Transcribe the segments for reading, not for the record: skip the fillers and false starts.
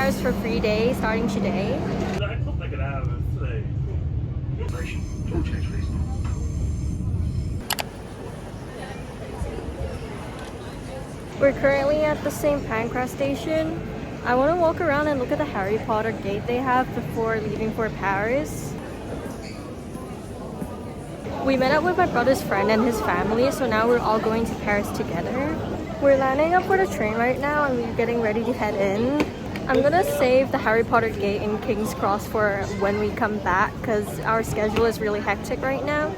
Paris for 3 days starting today. We're currently at the St. Pancras station. I want to walk around and look at the Harry Potter gate they have before leaving for Paris. We met up with my brother's friend and his family, so now we're all going to Paris together. We're lining up for the train right now and we're getting ready to head in. I'm gonna save the Harry Potter gate in King's Cross for when we come back because our schedule is really hectic right now.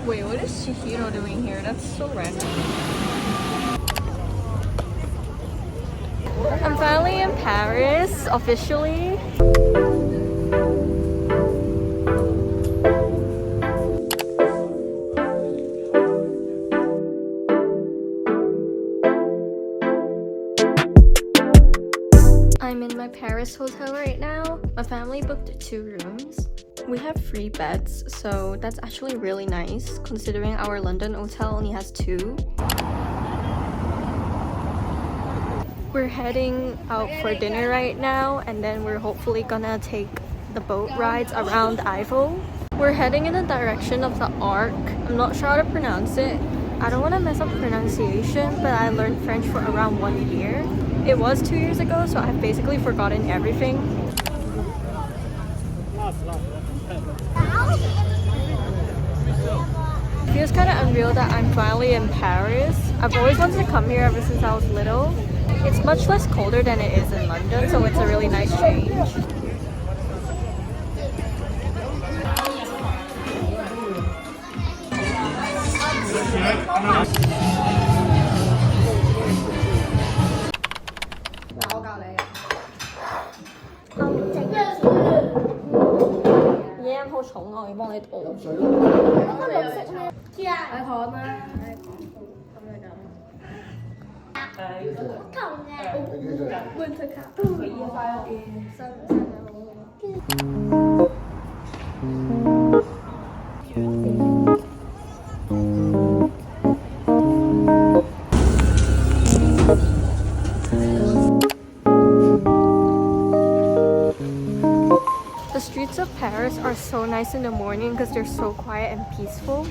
Wait, what is Chihiro doing here? That's so random. I'm finally in Paris, officially. I'm in my Paris hotel right now. My family booked 2 rooms. We have 3 beds, so that's actually really nice considering our London hotel only has 2. We're heading out for dinner right now and then we're hopefully gonna take the boat rides around Eiffel. We're heading in the direction of the Arc. I'm not sure how to pronounce it. I don't want to mess up pronunciation, but I learned French for around 1 year. It was 2 years ago, so I've basically forgotten everything. It feels kind of unreal that I'm finally in Paris. I've always wanted to come here ever since I was little. It's much less colder than it is in London, so it's a really nice change. Yeah, 好重啊，我要幫你倒。綠色咩？知啊。係糖啊。好痛嘅。換隻卡。可以快樂啲。真係好。The streets of Paris are so nice in the morning because they're so quiet and peaceful.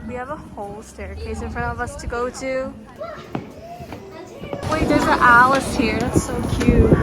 We have a whole staircase in front of us to go to. Wait, there's an Alice here. That's so cute.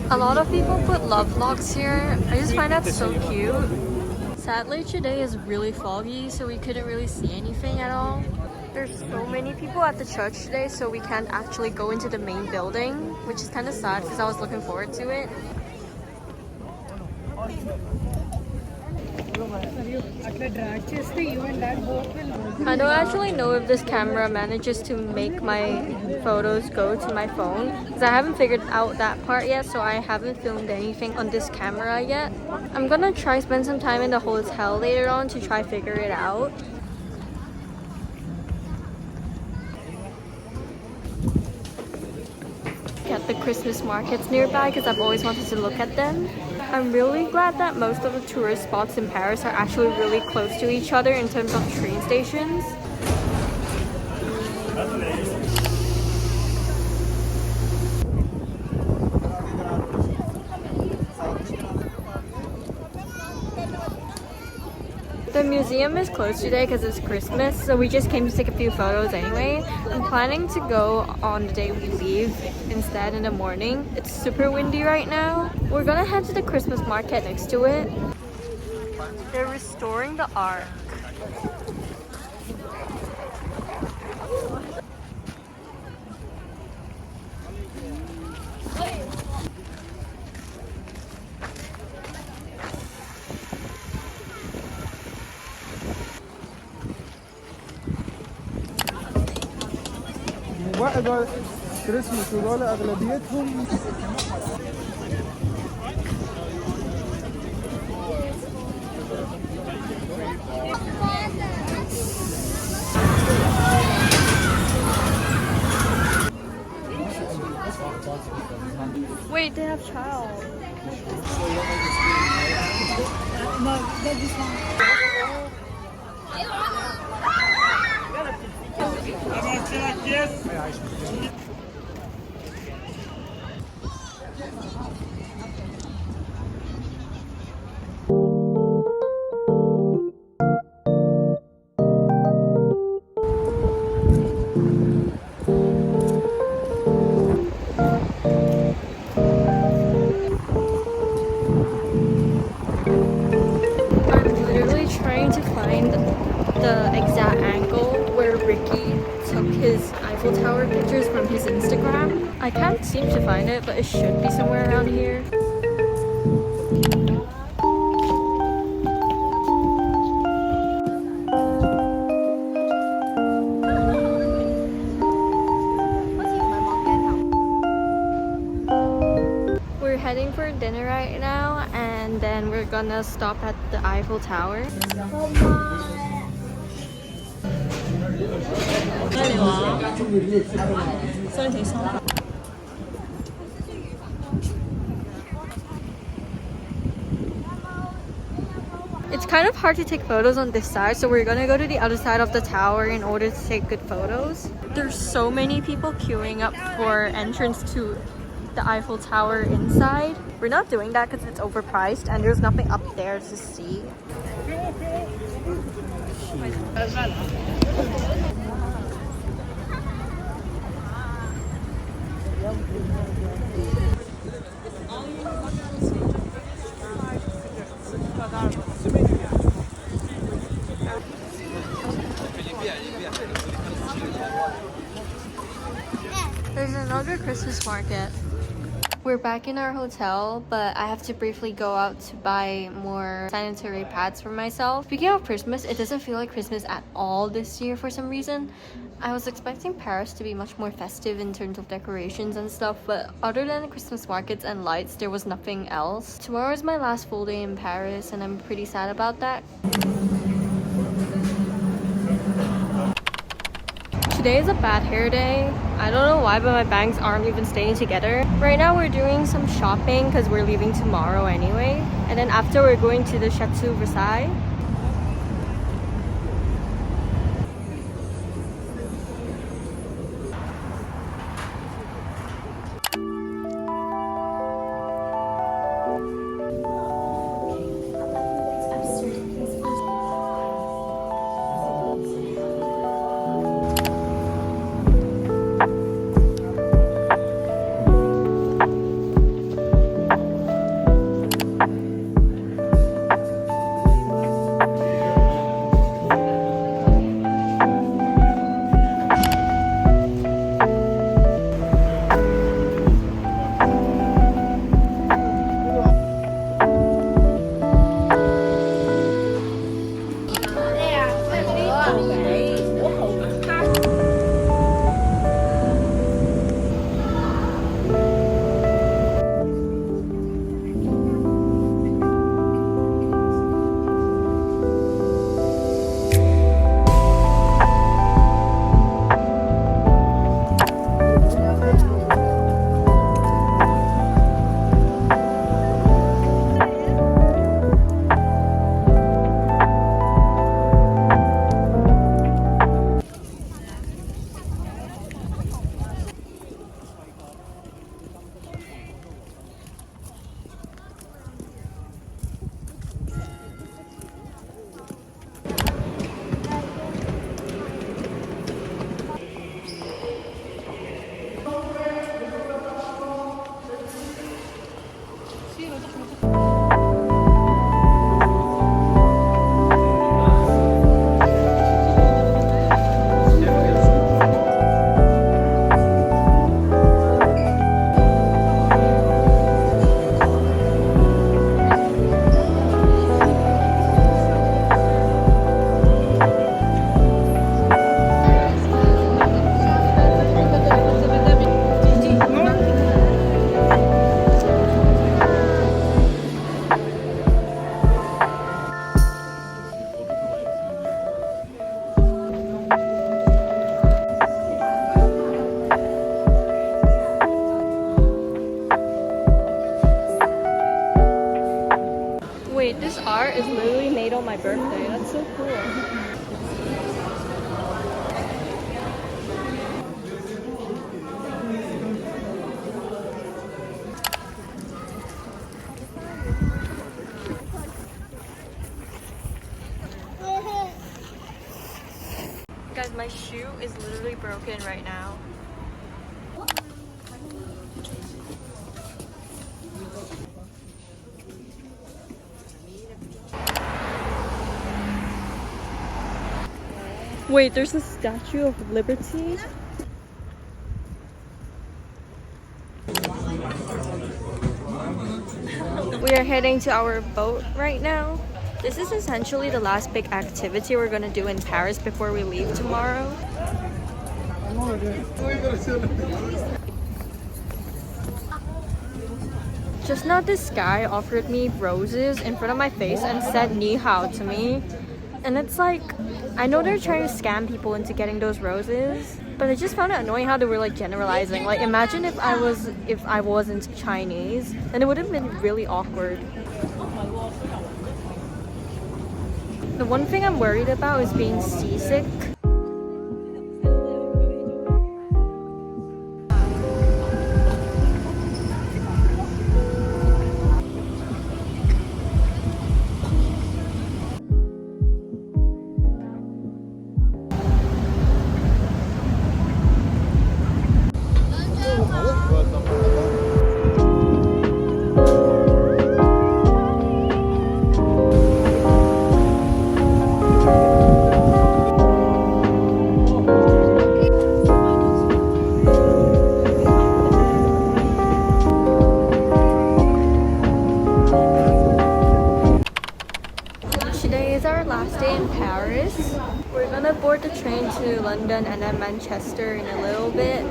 A lot of people put love locks here. I just find that so cute. Sadly, today is really foggy, so we couldn't really see anything at all. There's so many people at the church today, so we can't actually go into the main building, which is kind of sad because I was looking forward to it. I don't actually know if this camera manages to make my photos go to my phone because I haven't figured out that part yet, so I haven't filmed anything on this camera yet. I'm gonna try spend some time in the hotel later on to try figure it out. At the Christmas markets nearby because I've always wanted to look at them. I'm really glad that most of the tourist spots in Paris are actually really close to each other in terms of train stations. The museum is closed today because it's Christmas, so we just came to take a few photos anyway. I'm planning to go on the day we leave instead in the morning. It's super windy right now. We're gonna head to the Christmas market next to it. They're restoring the ark. وإذا كريسماس وذول أغلبيتهم Wait, they have child. The exact angle where Ricky took his Eiffel Tower pictures from his Instagram. I can't seem to find it, but it should be somewhere around here. We're heading for dinner right now, and then we're gonna stop at the Eiffel Tower. It's kind of hard to take photos on this side, so we're gonna go to the other side of the tower in order to take good photos. There's so many people queuing up for entrance to the Eiffel Tower inside. We're not doing that because it's overpriced and there's nothing up there to see. There's another Christmas market. We're back in our hotel, but I have to briefly go out to buy more sanitary pads for myself. Speaking of Christmas, it doesn't feel like Christmas at all this year for some reason. I was expecting Paris to be much more festive in terms of decorations and stuff, but other than the Christmas markets and lights, there was nothing else. Tomorrow is my last full day in Paris, and I'm pretty sad about that. Today is a bad hair day. I don't know why, but my bangs aren't even staying together. Right now we're doing some shopping because we're leaving tomorrow anyway. And then after we're going to the Chateau Versailles. Wait, this art is literally made on my birthday. That's so cool. Guys, my shoe is literally broken right now. Wait, there's a Statue of Liberty? We are heading to our boat right now. This is essentially the last big activity we're gonna do in Paris before we leave tomorrow. Just now this guy offered me roses in front of my face and said ni hao to me. And it's like, I know they're trying to scam people into getting those roses, but I just found it annoying how they were like generalizing. Like imagine if I wasn't Chinese, then it would have been really awkward. The one thing I'm worried about is being seasick. Today is our last day in Paris. We're gonna board the train to London and then Manchester in a little bit.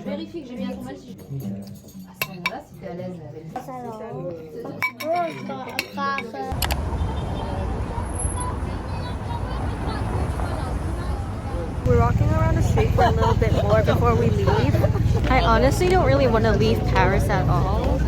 Vérifie que j'ai bien ton si à ce moment-là, si t'es à l'aise avec ça. We're walking around the street for a little bit more before we leave. I honestly don't really want to leave Paris at all.